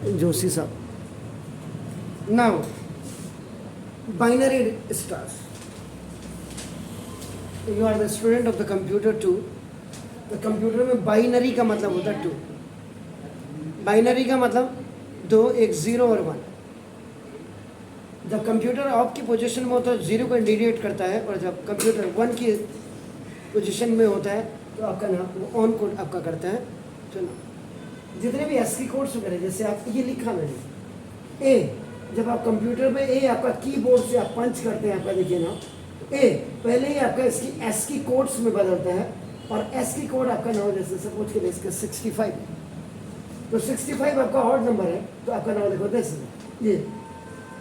जोशी साहब. Now, binary stars. You are the student of the computer too. तो computer में binary का मतलब होता है 2. बाइनरी का मतलब 2, एक 0 और 1. जब कंप्यूटर ऑफ की पोजीशन में होता है 0 को इंडिकेट करता है, और जब कंप्यूटर 1 की पोजीशन में होता है तो आपका नाम वो ऑन कोड आपका करता है. चलो जितने भी एस्की कोड्स वगैरह, जैसे आप ये लिखा मैंने ए, जब आप कंप्यूटर में ए आपका कीबोर्ड से आप पंच करते हैं, आपका देखिए ना ए पहले ही आपका इसकी एस्की कोड्स में बदलता है, और एस्की कोड आपका नाम जैसे सपोज के लिए इसका 65 है, तो 65 आपका ऑड नंबर है, तो आपका नाम देखो दिस ये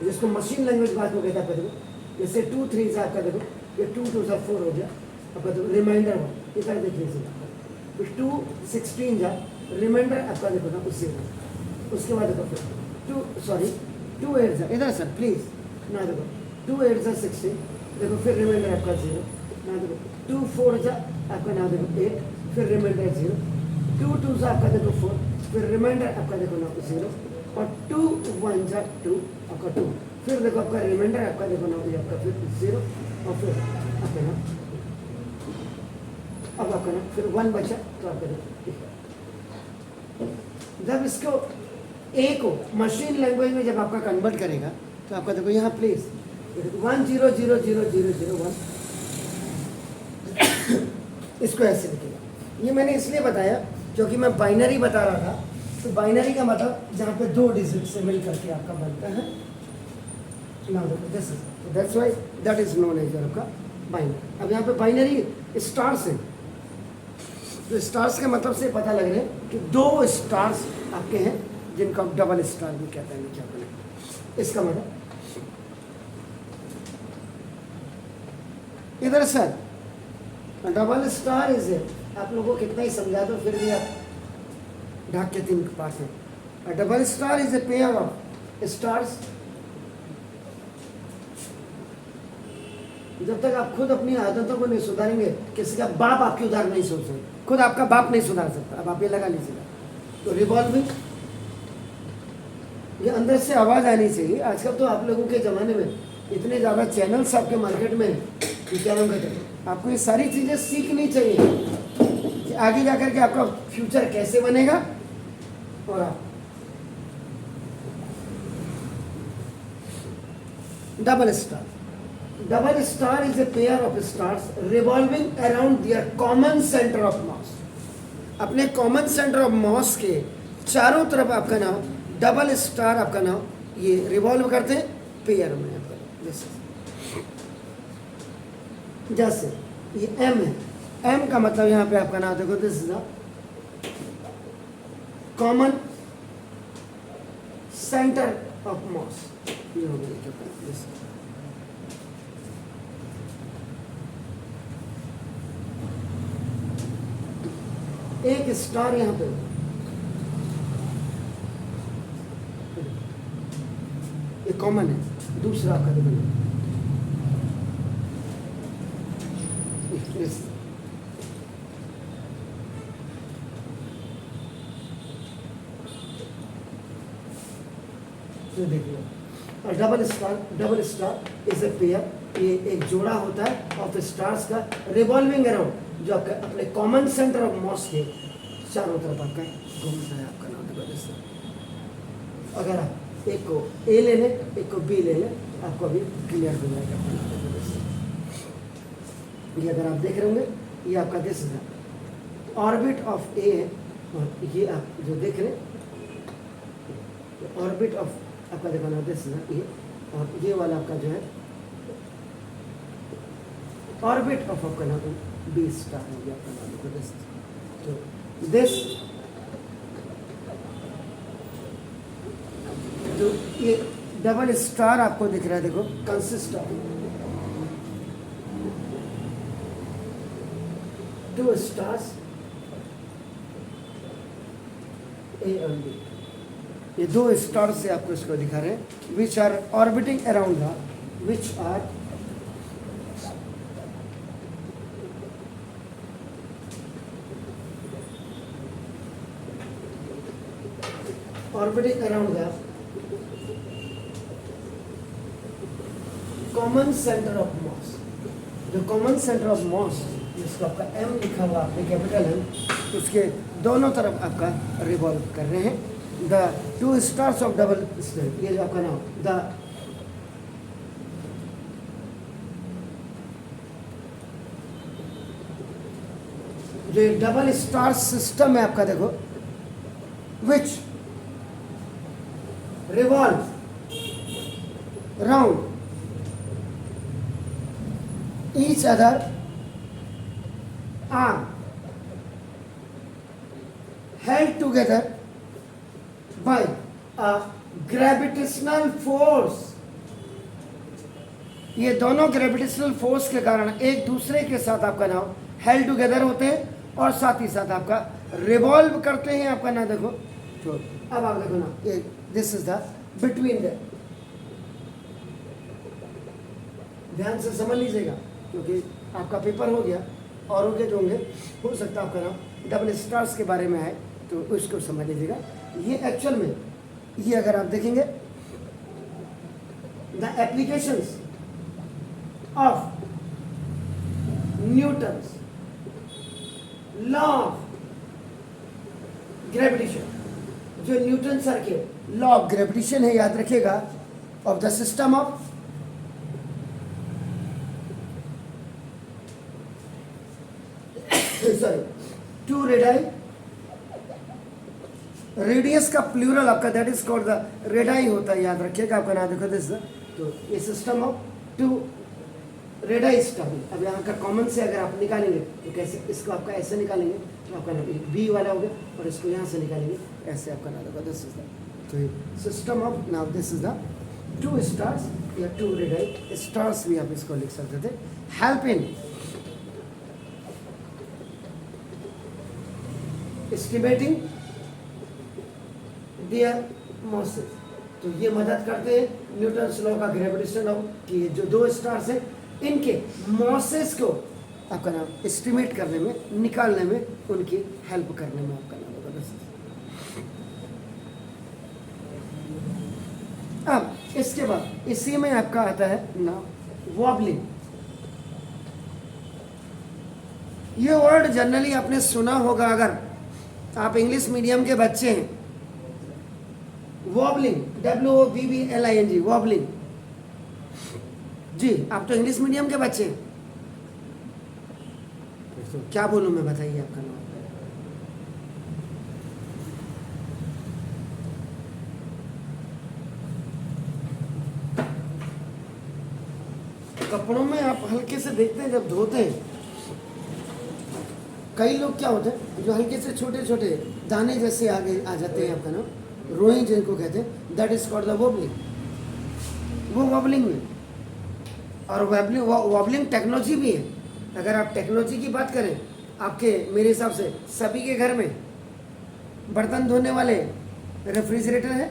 जिसको मशीन लैंग्वेज बात में कहता है. आपका देखो जैसे 2 3 से आपका देखो ये 2 2 से 4 हो गया आपका, देखो रिमाइंडर 1 इधर देख लीजिए, फिर 2 16 जा रिमाइंडर आपका देखो ना उससे. उसके बाद देखो फिर 2 8 जा इधर सर प्लीज ना, देखो 2 8 जा 16, देखो फिर रिमाइंडर आपका 0 ना, देखो 2 4 जा आपका नाम देखो 8, फिर रिमाइंडर 0, 2 2 जा आपका देखो 4, फिर रिमाइंडर आपका देखो ना 0, और 2 1 जा 2 आपका 2, फिर देखो आपका रिमाइंडर आपका देखो ना ये आपका फिर 0, और फिर आपका ना अब आपका ना फिर 1 बचा तो आपका देखो. जब इसको ए को मशीन लैंग्वेज में जब आपका कन्वर्ट करेगा तो आपका देखो यहाँ प्लीज 1 0 0 0 0 0 1 इसको ऐसे लिखेगा. ये मैंने इसलिए बताया क्योंकि मैं बाइनरी बता रहा था, तो बाइनरी का मतलब जहाँ पे 2 डिजिट से मिल करके आपका बनता है. नाउ देखो this is, that's why that is known as आपका बाइनरी. अब यहाँ पे बाइनरी स्टार्स है, तो स्टार्स के मतलब से पता लग रहा है कि 2 स्टार्स आपके हैं जिनको आप डबल स्टार भी कहते हैं. क्या बोले इसका मतलब इधर सर डबल स्टार इज है, आप लोगों को कितना ही समझा दो फिर भी आप ढाक के 3 के पास है. Double star is a pair of stars. जब तक आप खुद अपनी आदतों को नहीं सुधारेंगे, किसी का बाप आपकी उधार नहीं सोच सकते, खुद आपका बाप नहीं सुधार सकता. अब आप ये लगा लीजिएगा. तो रिवॉल्विंग, ये अंदर से आवाज़ आनी चाहिए. आजकल तो आप लोगों के ज़माने में इतने ज़्यादा चैनल्स आपके मार्केट में कि क्या नाम कहते हैं, आपको ये सारी चीज़ें सीखनी चाहिए कि आगे जाकर के आपका फ्यूचर कैसे बनेगा. और आप double star, double star is a pair of stars revolving around their common centre of mass. अपने कॉमन सेंटर ऑफ मास के चारों तरफ आपका नाम डबल स्टार आपका नाम ये रिवॉल्व करते हैं पेयर में. जैसे ये एम है, एम का मतलब यहाँ पे आपका नाम देखो this is the common centre of mass. ये हो गया एक स्टार यहाँ पे, ये कॉमन है. दूसरा आपका देखो देखिए. और double star is a pair, ये एक जोड़ा होता है ऑफ स्टार्स का रिवॉल्विंग अराउंड, जो आपका अपने कॉमन सेंटर ऑफ मास के चारों तरफ आपका घूमता है. आपका नाम देखो. अगर आप एक को ए ले लें एक को बी ले लें, आपको अभी क्लियर हो जाएगा. ये अगर आप देख रहे होंगे ये आपका दिस है ऑर्बिट ऑफ ए है, और ये आप जो देख रहे हैं ऑर्बिट ऑफ आपका देखो ना दिस है ये, और ये वाला आपका जो है ऑर्बिट ऑफ आपका नाम बी स्टार हो गया. आपका नाम देखो दिस. तो दिस तो ये डबल स्टार आपको दिख रहा है देखो कंसिस्ट ऑफ 2 स्टार्स ए और बी. ये 2 स्टार से आपको इसको दिखा रहे हैं which are orbiting around the which are orbiting around the common center of mass. जो common center of mass जिसको आपका m लिखा हुआ आपने कैपिटल M, उसके दोनों तरफ आपका रिवॉल्व कर रहे हैं. The two stars of double star, ये जो आपका नाम द जो डबल स्टार सिस्टम है आपका, देखो, विच revolve round each other are held together by a gravitational force. ये दोनों ग्रेविटेशनल फोर्स के कारण एक दूसरे के साथ आपका नाम हेल्ड टुगेदर होते हैं और साथ ही साथ आपका रिवॉल्व करते हैं आपका ना. देखो तो अब आप देखो ना, ये this is the between the, ध्यान से समझ लीजिएगा क्योंकि आपका पेपर हो गया और के जो होंगे हो सकता है आपका नाम डबल स्टार्स के बारे में है, तो उसको समझ लीजिएगा. ये एक्चुअल में ये अगर आप देखेंगे the applications of Newton's law of gravitation, जो न्यूटन सर के लॉ ऑफ ग्रेविटेशन है, याद रखिएगा, of the system of sorry two radii, radius का प्लूरल आपका that is called the radii होता है, याद रखिएगा आपका नाम. देखो दिस, तो ये system of two radii star. अब यहाँ का कॉमन से अगर आप निकालेंगे तो कैसे, इसको आपका ऐसे निकालेंगे तो आपका नाम बी वाला हो गया, और इसको यहाँ से निकालेंगे ऐसे आपका नाम होगा. दिस इज द तो system of, now this is the two stars या टू रेडाई स्टार्स भी आप इसको लिख सकते थे. Help in estimating their masses, तो ये मदद करते हैं न्यूटन्स लॉ का ग्रेविटेशन लॉ कि जो दो स्टार्स हैं इनके मॉसेस को आपका नाम एस्टिमेट करने में, निकालने में, उनकी हेल्प करने में आपका नाम होगा. अब इसके बाद इसी में आपका आता है ना वॉबलिंग. ये वर्ड जनरली आपने सुना होगा अगर आप इंग्लिश मीडियम के बच्चे हैं. Wobbling, WOBBLING, wobbling. जी आप तो इंग्लिश मीडियम के बच्चे हैं, तो क्या बोलूं मैं, बताइए आपका नाम. कपड़ों में आप हल्के से देखते हैं जब धोते हैं, कई लोग क्या होते हैं जो हल्के से छोटे छोटे दाने जैसे आगे आ जाते हैं, आपका नाम रोइंग जिनको कहते हैं, that is called the wobbling. वो वॉबलिंग में, और वॉबलिंग टेक्नोलॉजी भी है. अगर आप टेक्नोलॉजी की बात करें, आपके मेरे हिसाब से सभी के घर में बर्तन धोने वाले रेफ्रिजरेटर है.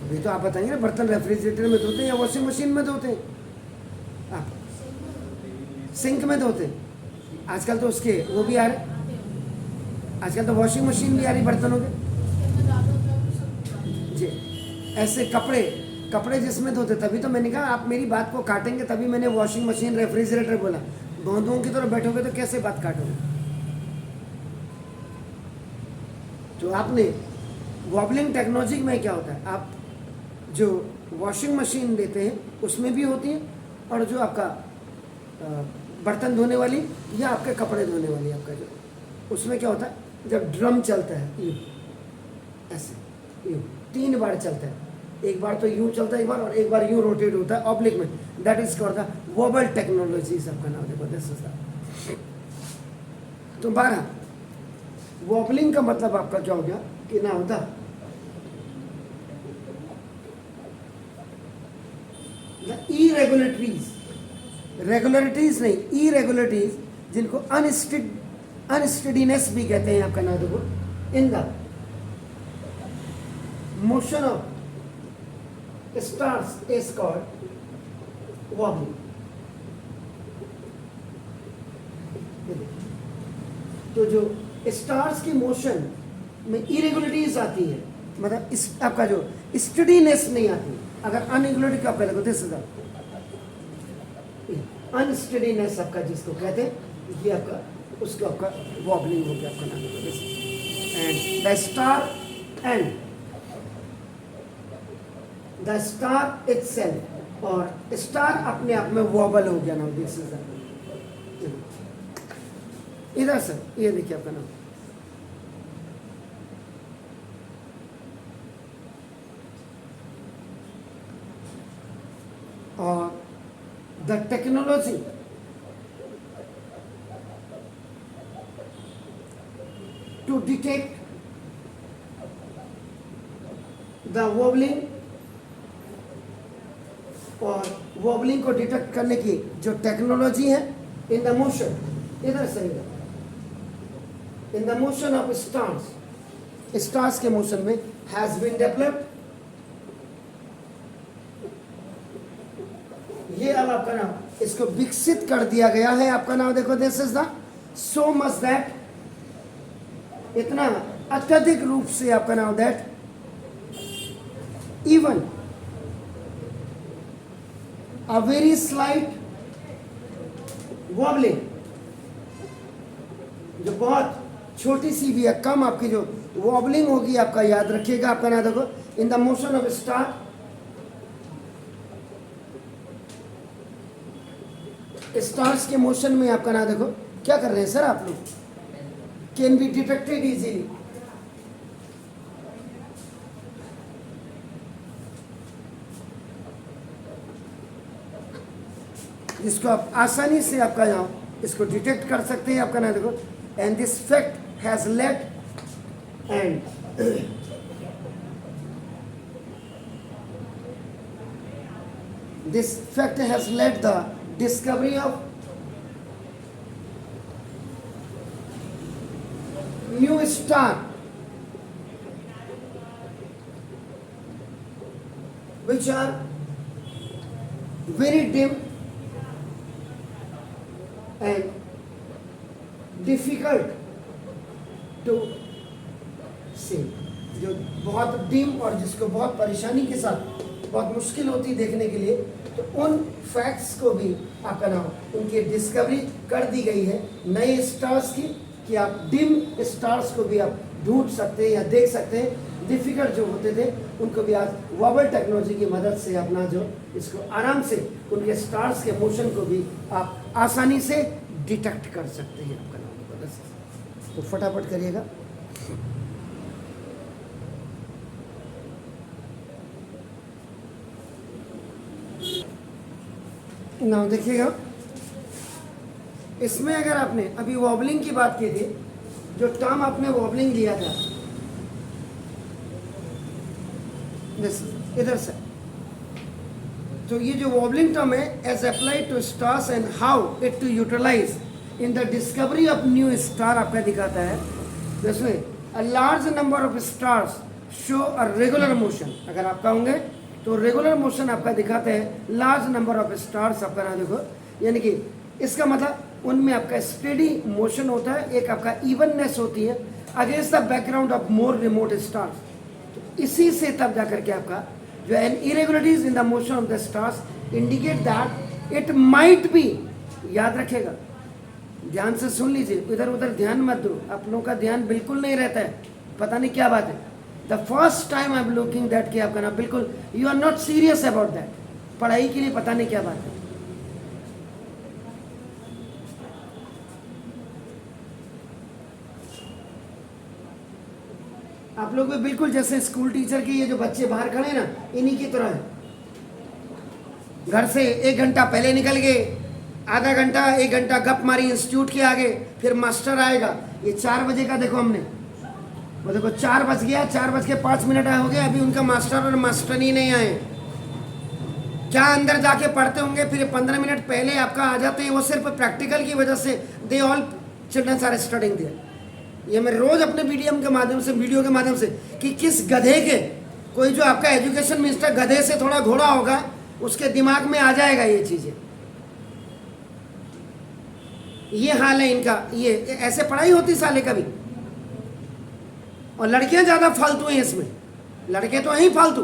अभी तो आप बताएंगे ना, बर्तन रेफ्रिजरेटर में धोते हैं या वॉशिंग मशीन में धोते हैं, आप सिंक में धोते हैं. आजकल तो उसके वो भी आ रहे, आजकल तो वॉशिंग मशीन भी आ रही बर्तनों के. जी ऐसे कपड़े जिसमें धोते, तभी तो मैंने कहा आप मेरी बात को काटेंगे, तभी मैंने वॉशिंग मशीन रेफ्रिजरेटर बोला. बौंदों की तरफ बैठोगे तो कैसे बात काटोगे. तो आपने वॉबलिंग टेक्नोलॉजी में क्या होता है, आप जो वॉशिंग मशीन देते हैं उसमें भी होती है, और जो आपका बर्तन धोने वाली या आपके कपड़े धोने वाली आपका जो, उसमें क्या होता है, जब ड्रम चलता है यूँ ऐसे, यूँ 3 बार चलता है. एक बार तो यूँ चलता है एक बार, और एक बार यूँ रोटेट होता है ऑब्लिक में. That is called the vowel technology सबका नाम देखो. दिस इज द, तो 12 वॉबलिंग का मतलब आपका क्या हो गया कि ना होता इरेगुलरिटीज, रेगुलरिटीज नहीं, इरेगुलरिटीज, जिनको अनस्टेडीनेस भी कहते हैं आपका नाम देखो, इन the motion of stars is called wobbling. तो जो स्टार्स की मोशन में इरेगुलरिटीज आती है, मतलब इस आपका जो स्टडीनेस नहीं आती। अगर अनरेगुलरिटी का पहले दिस इज अनस्टडीनेस आपका जिसको कहते हैं, ये आपका उसका आपका वॉबलिंग हो गया आपका नाम। एंड द स्टार इटसेल्फ, और स्टार अपने आप में वॉबल हो गया नाम। दिस इज इधर सर ये देखिए आपका नाम, और the technology to detect the wobbling, और वॉबलिंग को डिटेक्ट करने की जो टेक्नोलॉजी है इन द मोशन, इधर सही है, इन the motion of stars, stars के मोशन में हैज बीन डेवलप्ड। ये अब आपका नाम इसको विकसित कर दिया गया है। आपका नाम देखो, this is the so much that, इतना अत्यधिक रूप से आपका नाम that even a very slight wobbling, जो बहुत छोटी सी भी है, कम आपकी जो वॉबलिंग होगी आपका याद रखिएगा। आपका नाम देखो, इन the motion of star, stars के मोशन में आपका नाम देखो क्या कर रहे हैं सर आप लोग, कैन बी डिटेक्टेड इजीली। जिसको आप आसानी से आपका यहाँ इसको डिटेक्ट कर सकते हैं। आपका नाम देखो, and this fact has lead and this fact has lead the discovery of new star which are very dim and difficult to see, जो बहुत डिम और जिसको बहुत परेशानी के साथ बहुत मुश्किल होती है देखने के लिए, तो उन फैक्ट्स को भी आपका नाम उनकी डिस्कवरी कर दी गई है नए स्टार्स की, कि आप डिम स्टार्स को भी आप ढूंढ सकते हैं या देख सकते हैं। डिफिकल्ट जो होते थे उनको भी आज वॉबल टेक्नोलॉजी की मदद से अपना जो इसको आराम से उनके स्टार्स के मोशन को भी आप आसानी से डिटेक्ट कर सकते हैं आपका नाम की मदद से। तो फटाफट करिएगा। ना देखिएगा, इसमें अगर आपने अभी वॉबलिंग की बात की थी, जो टर्म आपने वॉबलिंग लिया था इधर से, तो ये जो वॉबलिंग टर्म है as applied to stars and how it to utilize in the discovery of new star आपका दिखाता है। जिसमें a large number of stars show a regular motion, अगर आप कहोगे तो रेगुलर मोशन आपका दिखाते हैं लार्ज नंबर ऑफ स्टार्स आपका ना देखो, यानी कि इसका मतलब उनमें आपका स्टेडी मोशन होता है, एक आपका इवननेस होती है against the background of more remote stars. तो इसी से तब जाकर के आपका जो an irregularities in the motion of the stars indicate that it might be, याद रखेगा, ध्यान से सुन लीजिए, इधर उधर ध्यान मत दो, आप लोगों का ध्यान बिल्कुल नहीं रहता है, पता नहीं क्या बात है। The first time I am looking that कि आपका ना बिल्कुल you are not serious about that, पढ़ाई के लिए पता नहीं क्या बात है। आप लोग भी बिल्कुल जैसे स्कूल टीचर के ये जो बच्चे बाहर खड़े हैं ना, इन्हीं की तरह है। घर से 1 घंटा पहले निकल गए, आधा घंटा 1 घंटा गप मारी इंस्टीट्यूट के आगे, फिर मास्टर आएगा। ये 4 बजे का देखो हमने, वो देखो 4 बज गया, 4:05 हो गए, अभी उनका मास्टर और मास्टरनी नहीं आए। क्या अंदर जाके पढ़ते होंगे, फिर 15 मिनट पहले आपका आ जाते हैं। वो सिर्फ प्रैक्टिकल की वजह से they all childrens are studying there. ये मैं रोज अपने वीडियो के माध्यम से कि किस गधे के, कोई जो आपका एजुकेशन मिनिस्टर गधे से थोड़ा घोड़ा होगा, उसके दिमाग में आ जाएगा ये चीजें। ये हाल है इनका, ये ऐसे पढ़ाई होती साले कभी। और लड़कियां ज़्यादा फालतू हैं इसमें, लड़के तो हैं ही फालतू।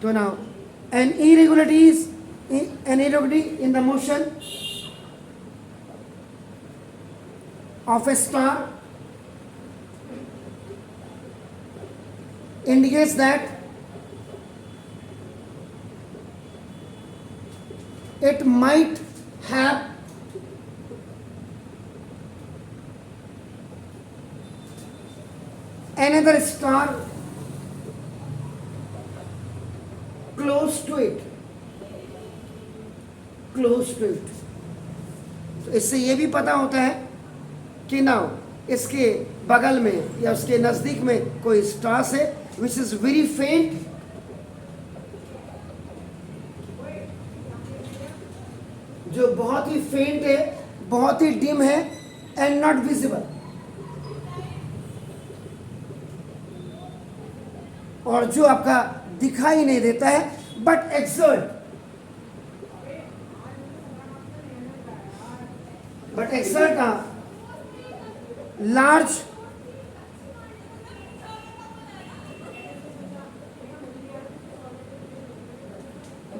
तो now an irregularity in the motion of a star indicates that it might have another star close to it, तो इससे ये भी पता होता है कि ना इसके बगल में या उसके नज़दीक में कोई स्टार्स है विच इज़ वेरी फेंट, जो बहुत ही फेंट है, बहुत ही डिम है, एंड नॉट विजिबल, और जो आपका दिखाई नहीं देता है, but exert large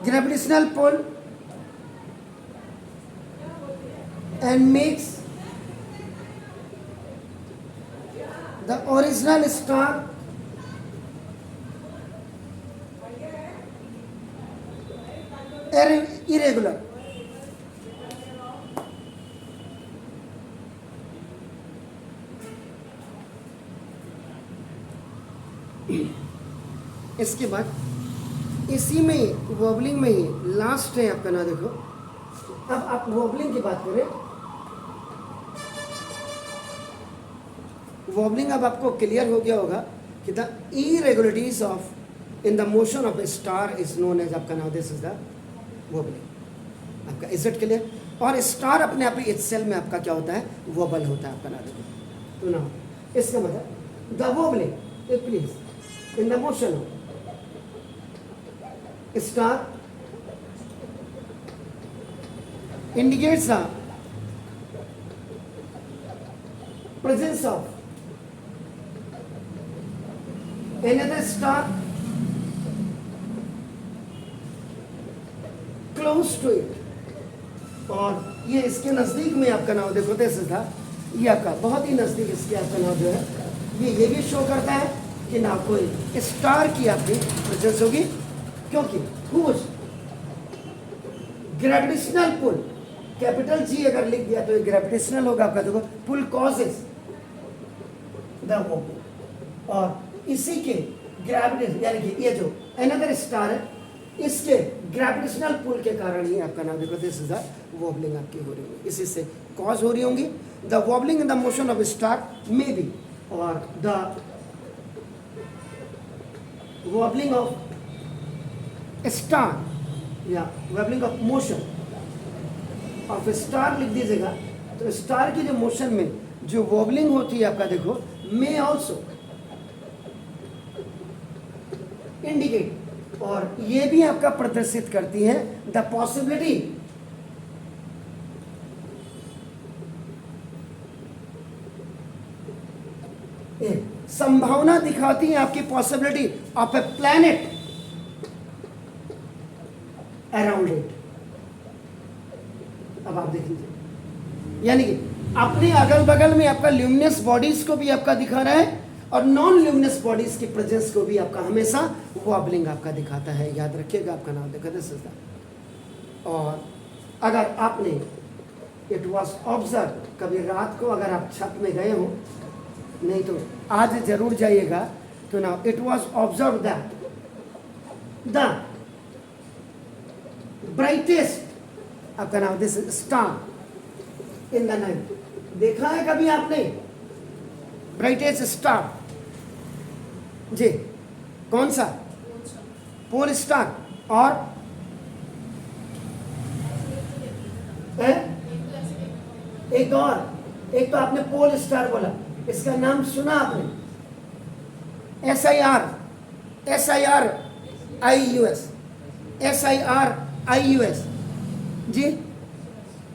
gravitational pull and makes the original star irregular. इसके बाद इसी में वॉबलिंग में ही लास्ट है आपका ना, देखो अब आप वॉबलिंग की बात करें, वॉबलिंग अब आपको क्लियर हो गया होगा कि the irregularities of in the motion of a star is known as, आपका नाम दिस इज द वॉबलिंग, आपका इज इट क्लियर। और स्टार अपने आप ही इटसेल्फ में आपका क्या होता है, वॉबल होता है आपका नाम, देखो तो ना इसका मतलब the wobbling please in the motion of star indicates the presence of another star close to it, और ये इसके नज़दीक में आपका नाम देखो दिस था, ये आपका बहुत ही नज़दीक इसके आपका नाम जो है ये भी शो करता है कि ना कोई स्टार की आपकी प्रेजेंस होगी, क्योंकि whose gravitational pull, capital G अगर लिख दिया तो ये ग्रेविटेशनल होगा आपका, देखो पुल कॉजेस द वॉबलिंग, और इसी के ग्रेविटेशन यानी कि ये जो अनदर स्टार है इसके ग्रेविटेशनल पुल के कारण ही आपका नाम देखो दिस इज द वॉबलिंग आपकी हो रही होगी, इसी से कॉज हो रही होंगी। The wobbling in the motion of star may be, और the wobbling of a star या wobbling of motion of a star लिख दीजिएगा, तो स्टार की जो मोशन में जो wobbling होती है आपका देखो may also indicate, और ये भी आपका प्रदर्शित करती है द पॉसिबिलिटी संभावना दिखाती है आपकी possibility of A planet around it. अब आप देख लीजिए, यानी कि अपने अगल बगल में आपका ल्यूमिनस बॉडीज को भी आपका दिखा रहा है, और नॉन ल्यूमिनस बॉडीज की प्रेजेंस को भी आपका हमेशा वॉबलिंग आपका दिखाता है, याद रखिएगा आपका नाम देखा दिस इज दैट। और अगर आपने इट वॉज ऑब्जर्व, कभी रात को अगर आप छत में गए हो, नहीं तो आज जरूर जाइएगा, तो ना it was observe that the brightest आपका नाम this star in the night, देखा है कभी आपने ब्राइटेस्ट स्टार जी, कौन सा, पोल स्टार, और एक और, एक तो आपने पोल स्टार बोला, इसका नाम सुना आपने, SIR SIRIUS ji,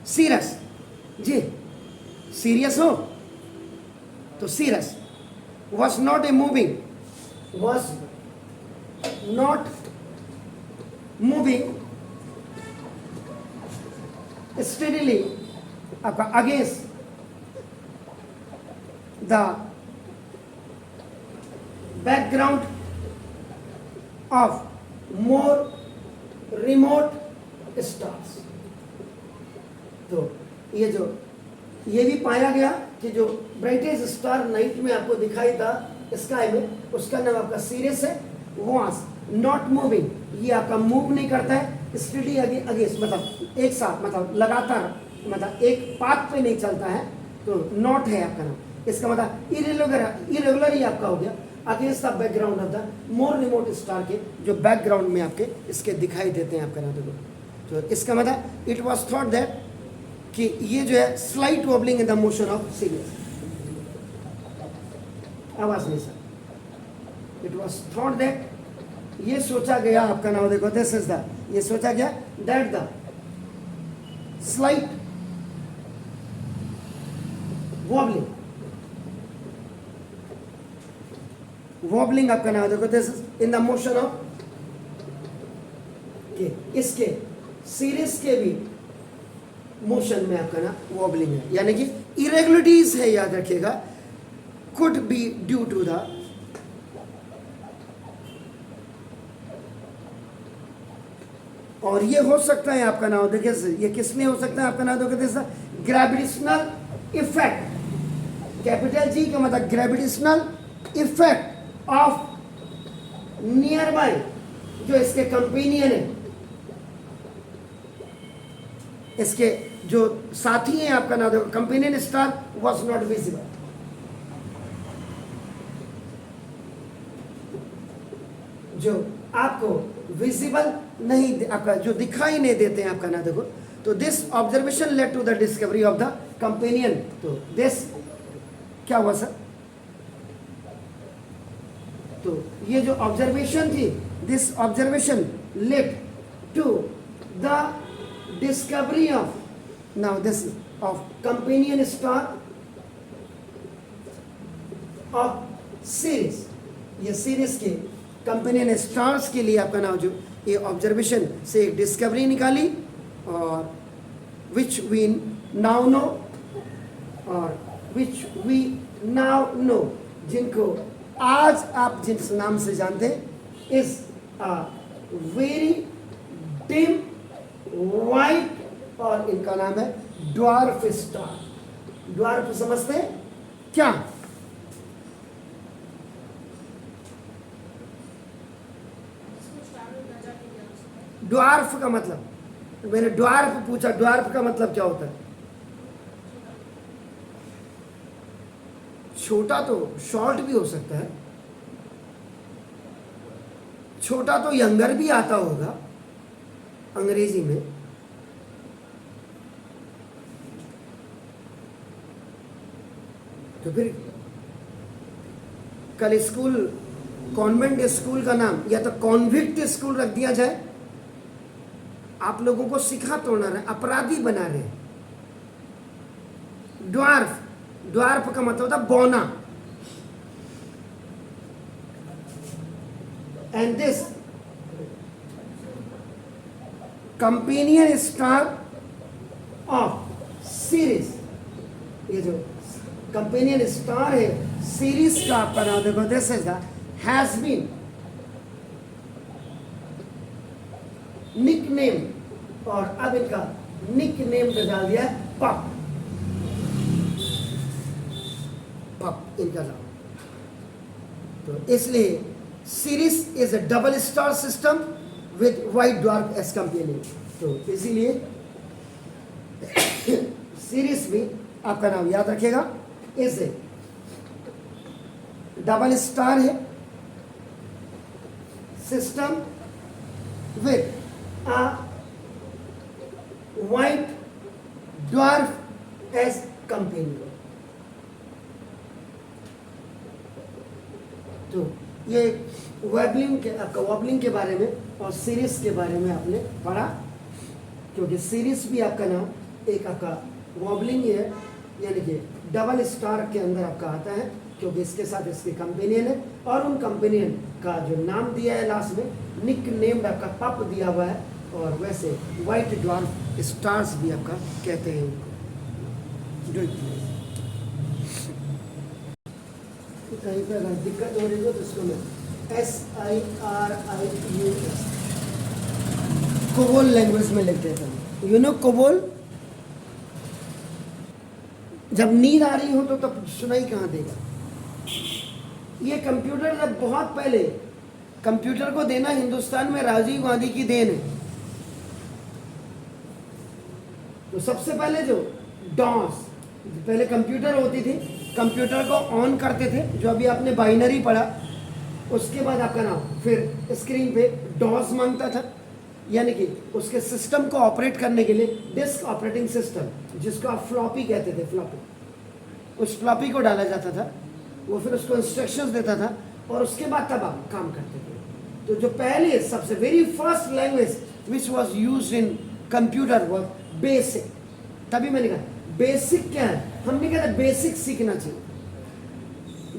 Sirius ji, serious हो तो Sirius, was not a moving, was not moving steadily आपका against the background of more remote stars. तो ये भी पाया गया कि जो ब्राइटेस्ट स्टार नाइट में आपको दिखाई था स्काई में, उसका नाम आपका सीरियस है। वॉज नॉट मूविंग, ये आपका मूव नहीं करता है, स्टडी अगेंस्ट मतलब एक साथ, मतलब लगातार, मतलब एक पाथ पे नहीं चलता है, तो नॉट है आपका नाम। इसका मतलब इरेगुलर ही आपका हो गया against the background of the more remote star के, जो बैकग्राउंड में आपके इसके दिखाई देते हैं आपका नाम। तो इसका मतलब इट वॉज थॉट दैट कि ये जो है slight wobbling in the motion of serious. आवाज नहीं sir. It was thought that, ये सोचा गया आपका नाम देखो, दिस इज द, ये सोचा गया दैट द स्लाइट वॉबलिंग आपका नाम देखो, this is in the motion of इसके सीरीज के भी मोशन में आपका ना वॉबलिंग है, यानी कि इरेगुलरिटीज है, याद रखिएगा। Could be due to the और ये हो सकता है आपका नाम देखिए, ये किसमें हो सकता है आपका नाम देखिए, ग्रेविटेशनल इफेक्ट, कैपिटल जी का मतलब gravitational effect of near by, जो इसके कंपेनियन है, इसके जो साथी हैं आपका नाम देखो, companion star was not visible. जो आपको विजिबल नहीं, आपका जो दिखाई नहीं देते हैं आपका नाम देखो, तो this observation led to the discovery of the companion. तो दिस क्या हुआ सर? तो ये जो ऑब्जर्वेशन थी, this observation led to the discovery of, now this of companion star of Sirius. ये सीरीज के कंपेनियन स्टार्स के लिए आपका नाम जो ये ऑब्जर्वेशन से एक डिस्कवरी निकाली, और विच वी नाउ नो, और विच वी नाउ नो, जिनको आज आप जिस नाम से जानते हैं, is a very dim white, और इनका नाम है ड्वार्फ स्टार। ड्वार्फ समझते हैं क्या? ड्वार्फ का मतलब, मैंने ड्वार्फ पूछा, ड्वार्फ का मतलब क्या होता है? छोटा तो शॉर्ट भी हो सकता है, छोटा तो यंगर भी आता होगा अंग्रेजी में। तो फिर कल स्कूल, कॉन्वेंट स्कूल का नाम या तो कॉन्विक्ट स्कूल रख दिया जाए। आप लोगों को सिखा तोड़ना रहे, अपराधी बना रहे। ड्वार्फ, ड्वार्फ का मतलब होता बौना। And this companion star of Sirius, ये जो कंपेनियन स्टार है सीरीज का आपका नाम देखो, this is the has been nickname, और अब इनका निक नेम पे डाल दिया पप, पप इनका नाम। तो इसलिए Sirius is a double star system with white dwarf as companion. तो इसीलिए सीरीज भी आपका नाम याद रखेगा, इज ए डबल स्टार है system with a white dwarf as companion। तो ये वॉबलिंग के, आपका वॉबलिंग के बारे में और सीरीज के बारे में आपने पढ़ा, क्योंकि सीरीज भी आपका नाम एक आपका वॉबलिंग है, यानी कि डबल स्टार के अंदर आपका आता है, क्योंकि इसके साथ इसके कंपेनियन है, और उन कंपेनियन का जो नाम दिया है लास्ट में, निक नेम्ड आपका पप दिया हुआ है, और वैसे व्हाइट ड्वार्फ स्टार्स भी आपका कहते हैं उनको। कहीं पर अगर दिक्कत हो रही हो तो इसको मैं SIRIUS कोबोल लैंग्वेज में लिख देता हूँ। You know COBOL? जब नींद आ रही हो तो तब सुनाई कहाँ देगा। ये कंप्यूटर जब बहुत पहले, कंप्यूटर को देना हिंदुस्तान में राजीव गांधी की देन है। तो सबसे पहले जो डॉस, पहले कंप्यूटर होती थी, कंप्यूटर को ऑन करते थे, जो अभी आपने बाइनरी पढ़ा, उसके बाद आपका नाम फिर स्क्रीन पे डॉस मांगता था, यानी कि उसके सिस्टम को ऑपरेट करने के लिए डिस्क ऑपरेटिंग सिस्टम, जिसको आप फ्लॉपी कहते थे, फ्लॉपी, उस फ्लॉपी को डाला जाता था, वो फिर उसको इंस्ट्रक्शंस देता था, और उसके बाद तब आप काम करते थे। तो जो पहले सबसे very first language which was use in computer was basic. तभी मैंने कहा बेसिक क्या है, हमने कहा था बेसिक सीखना चाहिए।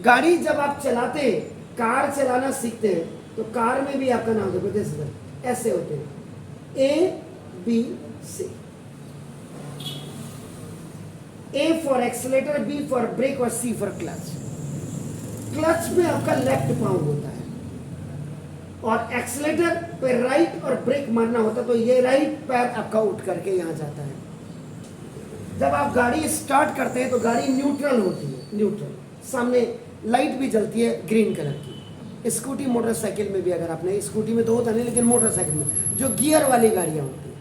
गाड़ी जब आप चलाते हैं, कार चलाना सीखते हैं, तो कार में भी आपका नाम देखो, जैसे ऐसे होते हैं ABC, A for accelerator, B for brake और C फॉर क्लच। क्लच में आपका लेफ्ट पाँव होता है, और एक्सीलेटर पे राइट और ब्रेक मारना होता है, तो ये राइट पैर आपका उठ करके यहाँ जाता है। जब आप गाड़ी स्टार्ट करते हैं तो गाड़ी न्यूट्रल होती है, न्यूट्रल, सामने लाइट भी जलती है ग्रीन कलर की। स्कूटी मोटरसाइकिल में भी, अगर आपने, स्कूटी में तो होता नहीं, लेकिन मोटरसाइकिल में जो गियर वाली गाड़ियाँ होती हैं,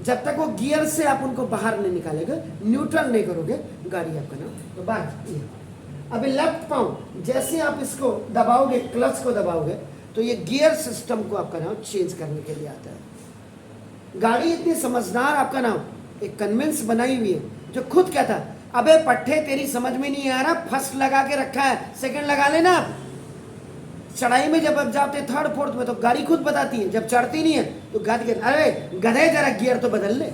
जब तक वो गियर से आप उनको बाहर नहीं निकालेंगे, न्यूट्रल नहीं करोगे, गाड़ी आपका ना तो बाहर। अभी लेफ्ट पाँव जैसे आप इसको दबाओगे, क्लच को दबाओगे, तो ये गियर सिस्टम को आपका नाम चेंज करने के लिए आता है। गाड़ी इतनी समझदार आपका नाम एक कन्विंस बनाई हुई है, जो खुद कहता, अबे पट्टे तेरी समझ में नहीं आ रहा, फर्स्ट लगा के रखा है, सेकंड लगा लेना। चढ़ाई में जब आप जाते थर्ड फोर्थ में, तो गाड़ी खुद बताती है, जब चढ़ती नहीं है तो गाड़ी कहती, अरे गधे जरा गियर तो बदल ले।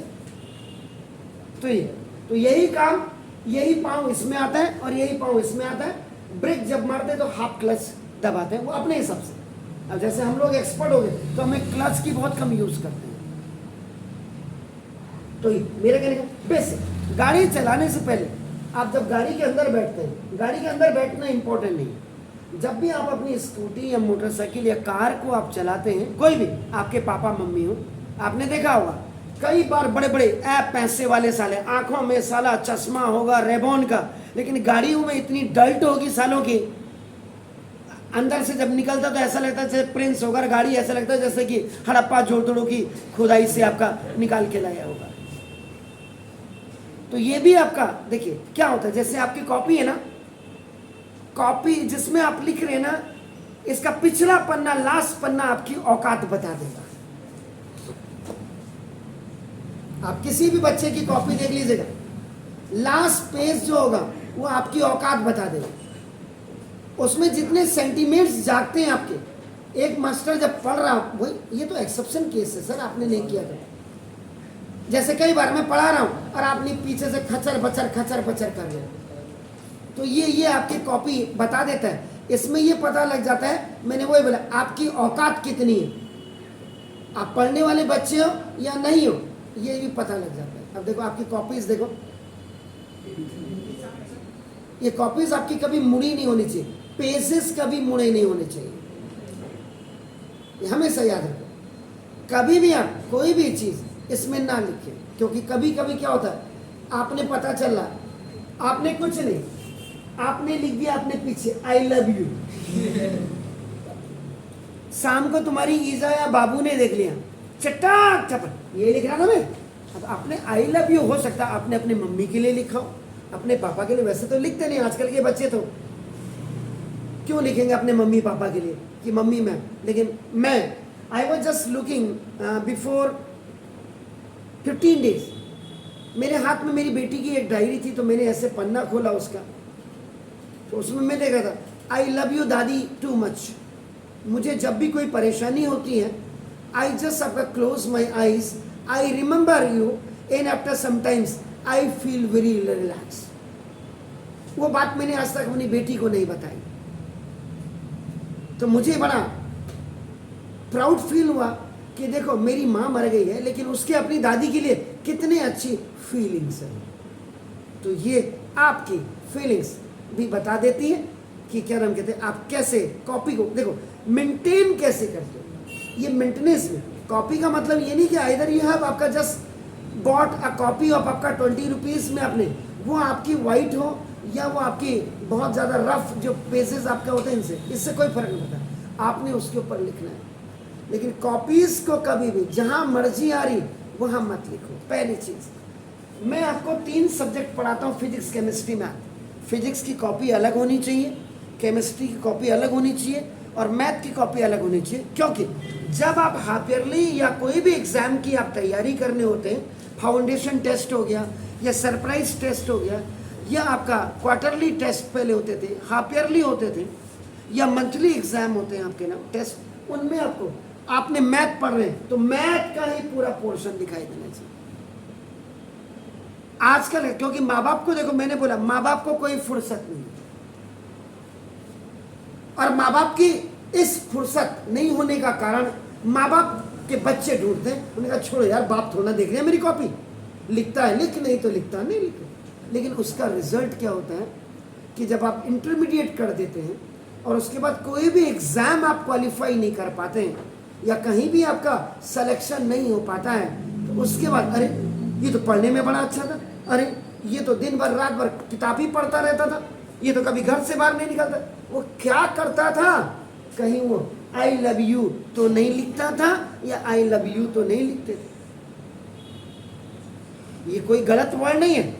तो यही काम, यही पाँव इसमें आता है और यही पाँव इसमें आता है। ब्रेक जब मारते हैं तो हाफ क्लच दबाते हैं, वो अपने हिसाब से। अब जैसे हम लोग एक्सपर्ट हो गए तो हमें क्लच की बहुत कम यूज करते हैं। तो मेरे कहने का बेसिक, गाड़ी चलाने से पहले आप जब गाड़ी के अंदर बैठते हैं, गाड़ी के अंदर बैठना इंपॉर्टेंट नहीं है। जब भी आप अपनी स्कूटी या मोटरसाइकिल या कार को आप चलाते हैं, कोई भी, आपके पापा मम्मी हो, आपने देखा होगा कई बार बड़े बड़े पैसे वाले साले, आंखों में साला चश्मा होगा रेबॉन का, लेकिन गाड़ियों में इतनी डल्ट होगी सालों की, अंदर से जब निकलता तो ऐसा लगता है जैसे प्रिंस होगा, गाड़ी ऐसा लगता है जैसे कि हड़प्पा जोड़तोड़ों की खुदाई से आपका निकाल के लाया होगा। तो ये भी आपका देखिए क्या होता है, जैसे आपकी कॉपी है ना, कॉपी जिसमें आप लिख रहे हैं ना, इसका पिछला पन्ना, लास्ट पन्ना आपकी औकात बता देगा। आप किसी भी बच्चे की कॉपी देख लीजिएगा, लास्ट पेज जो होगा वो आपकी औकात बता देगा। उसमें जितने सेंटीमेंट्स जागते हैं आपके, एक मास्टर जब पढ़ रहा हूँ, वही ये तो एक्सेप्शन केस है सर, आपने नहीं किया था। जैसे कई बार मैं पढ़ा रहा हूँ और आपने पीछे से खचर बचर कर रहे, तो ये आपकी कॉपी बता देता है। इसमें ये पता लग जाता है, मैंने वही बोला, आपकी औकात कितनी है, आप पढ़ने वाले बच्चे हो या नहीं हो, ये भी पता लग जाता है। अब देखो आपकी कॉपीज देखो, ये कॉपीज आपकी कभी मुड़ी नहीं होनी चाहिए, पेजेस कभी मुड़े नहीं होने चाहिए, ये हमेशा याद रखो। कभी भी आप कोई भी चीज़ इसमें ना लिखें, क्योंकि कभी कभी क्या होता है, आपने पता चल रहा, आपने कुछ नहीं, आपने लिख दिया अपने पीछे आई लव यू, शाम को तुम्हारी ईजा या बाबू ने देख लिया, चट्टाक चपट ये लिख रहा था मैं। अब आपने आई लव यू हो सकता आपने अपने मम्मी के लिए लिखा हो, अपने पापा के लिए, वैसे तो लिखते नहीं आजकल के बच्चे, तो क्यों लिखेंगे अपने मम्मी पापा के लिए कि मम्मी मैं, लेकिन मैं I was just looking before 15 days, मेरे हाथ में मेरी बेटी की एक डायरी थी, तो मैंने ऐसे पन्ना खोला उसका, तो उसमें मैं देखा था आई लव यू दादी टू मच। मुझे जब भी कोई परेशानी होती है, आई जस्ट आपका close my eyes, I remember you, and after sometimes I feel very relax. वो बात मैंने आज तक अपनी बेटी को नहीं बताई। तो मुझे बड़ा प्राउड फील हुआ कि देखो मेरी माँ मर गई है लेकिन उसके अपनी दादी के लिए कितने अच्छी फीलिंग्स है। तो ये आपकी फीलिंग्स भी बता देती है कि क्या नाम कहते हैं, आप कैसे कॉपी को देखो मेंटेन कैसे करते हो। ये मेंटेनेंस में कॉपी का मतलब ये नहीं कि आइदर यू हैव आपका just bought a copy of आपका 20 रुपीज़ में आपने, वो आपकी वाइट हो या वो आपकी बहुत ज़्यादा रफ जो पेजेस आपके होते हैं इनसे, इससे कोई फर्क नहीं पड़ता, आपने उसके ऊपर लिखना है। लेकिन कॉपीज़ को कभी भी जहाँ मर्जी आ रही वहाँ मत लिखो। पहली चीज़, मैं आपको 3 सब्जेक्ट पढ़ाता हूँ, फिजिक्स केमिस्ट्री मैथ। फिजिक्स की कॉपी अलग होनी चाहिए, केमिस्ट्री की कॉपी अलग होनी चाहिए और मैथ की कॉपी अलग होनी चाहिए। क्योंकि जब आप हाफ ईयरली या कोई भी एग्ज़ाम की आप तैयारी करने होते हैं, फाउंडेशन टेस्ट हो गया या सरप्राइज टेस्ट हो गया या आपका क्वार्टरली टेस्ट पहले होते थे, हाफ ईयरली होते थे या मंथली एग्ज़ाम होते हैं आपके ना टेस्ट, उनमें आपको आपने मैथ पढ़ रहे हैं तो मैथ का ही पूरा पोर्शन दिखाई देना चाहिए। आजकल क्योंकि माँ बाप को देखो, मैंने बोला माँ बाप को कोई फुर्सत नहीं और माँ बाप की इस फुर्सत नहीं होने का कारण माँ बाप के बच्चे ढूंढते हैं। उन्होंने कहा छोड़ो यार, बाप थोड़ा देख रहे हैं मेरी कॉपी, लिखता है लिख, नहीं तो लिखता नहीं लिख। लेकिन उसका रिजल्ट क्या होता है कि जब आप इंटरमीडिएट कर देते हैं और उसके बाद कोई भी एग्ज़ाम आप क्वालिफाई नहीं कर पाते हैं या कहीं भी आपका सिलेक्शन नहीं हो पाता है, तो उसके बाद अरे ये तो पढ़ने में बड़ा अच्छा था, अरे ये तो दिन भर रात भर किताब ही पढ़ता रहता था, ये तो कभी घर से बाहर नहीं निकलता। वो क्या करता था, कहीं वो आई लव यू तो नहीं लिखता था या आई लव यू तो नहीं लिखते थे। ये कोई गलत वर्ड नहीं है।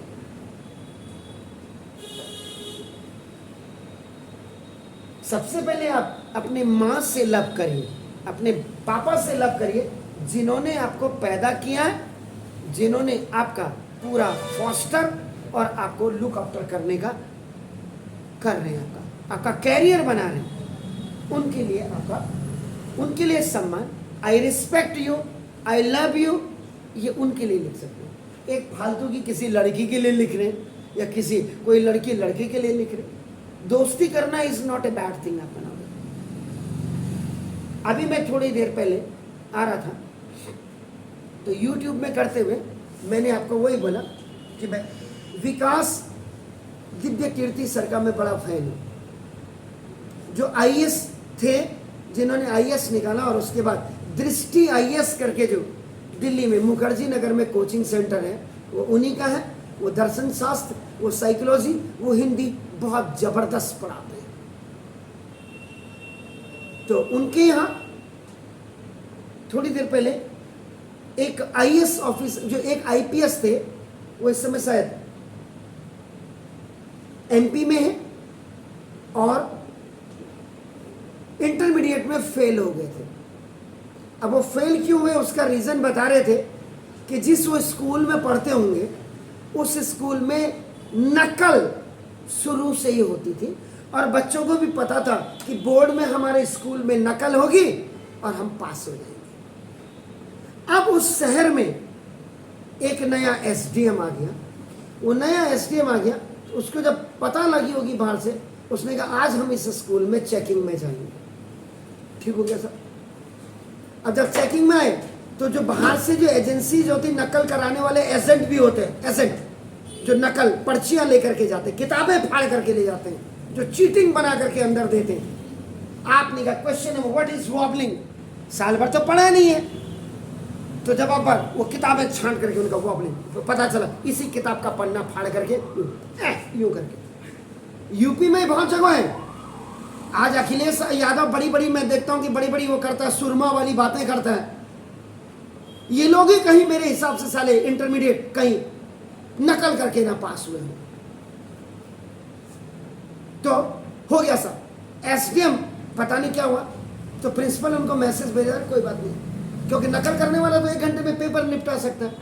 सबसे पहले आप अपने माँ से लव करिए, अपने पापा से लव करिए, जिन्होंने आपको पैदा किया है, जिन्होंने आपका पूरा फॉस्टर और आपको लुक आफ्टर करने का कर रहे हैं, आपका कैरियर बना रहे हैं, उनके लिए आपका, उनके लिए सम्मान, I respect you, I love you, ये उनके लिए लिख सकते हैं। एक फालतू की किसी लड़की के लिए लिख रहे हैं या किसी कोई लड़की लड़के के लिए लिख रहे हैं। दोस्ती करना is not a bad thing. आप बनाओ। अभी मैं थोड़ी देर पहले आ रहा था तो YouTube में करते हुए मैंने आपको वही बोला कि मैं विकास दिव्य कीर्ति सर का मैं बड़ा फैन हूँ, जो IAS थे, जिन्होंने IAS निकाला और उसके बाद दृष्टि IAS करके जो दिल्ली में मुखर्जी नगर में कोचिंग सेंटर है वो उन्हीं का है। वो दर्शन शास्त्र, वो साइकोलॉजी, वो हिंदी बहुत जबरदस्त पढ़ाते हैं। तो उनके यहाँ थोड़ी देर पहले एक IAS ऑफिसर, जो एक IPS थे, वो इस समय शायद MP में है और इंटरमीडिएट में फेल हो गए थे। अब वो फेल क्यों हुए उसका रीज़न बता रहे थे कि जिस वो स्कूल में पढ़ते होंगे उस स्कूल में नकल शुरू से ही होती थी और बच्चों को भी पता था कि बोर्ड में हमारे स्कूल में नकल होगी और हम पास हो जाएंगे। अब उस शहर में एक नया SDM आ गया। वो नया SDM आ गया तो उसको जब पता लगी होगी बाहर से, उसने कहा आज हम इस स्कूल में चेकिंग में जाएंगे। ठीक हो गया सर। अब जब चेकिंग में आए तो जो बाहर से जो एजेंसीज होती, नकल कराने वाले एजेंट भी होते हैं, एजेंट जो नकल पर्चियां लेकर के जाते हैं, किताबें फाड़ करके ले जाते हैं, जो चीटिंग बना करके अंदर देते हैं। आपने कहा क्वेश्चन है व्हाट इज वॉबलिंग, साल भर तो पढ़ा नहीं है, तो जब आप वो किताबें छांट करके उनका वॉबलिंग तो पता चला इसी किताब का पन्ना फाड़ करके यूं करके। यूपी में बहुत जगह है। आज अखिलेश यादव बड़ी बड़ी, मैं देखता हूं कि बड़ी बड़ी वो करता है, सुरमा वाली बातें करता है। ये लोग ही कहीं मेरे हिसाब से साले इंटरमीडिएट कहीं नकल करके ना पास हुए हैं। तो हो गया सर, SDM पता नहीं क्या हुआ, तो प्रिंसिपल उनको मैसेज भेजा कोई बात नहीं, क्योंकि नकल करने वाला तो 1 घंटे में पेपर निपटा सकता है।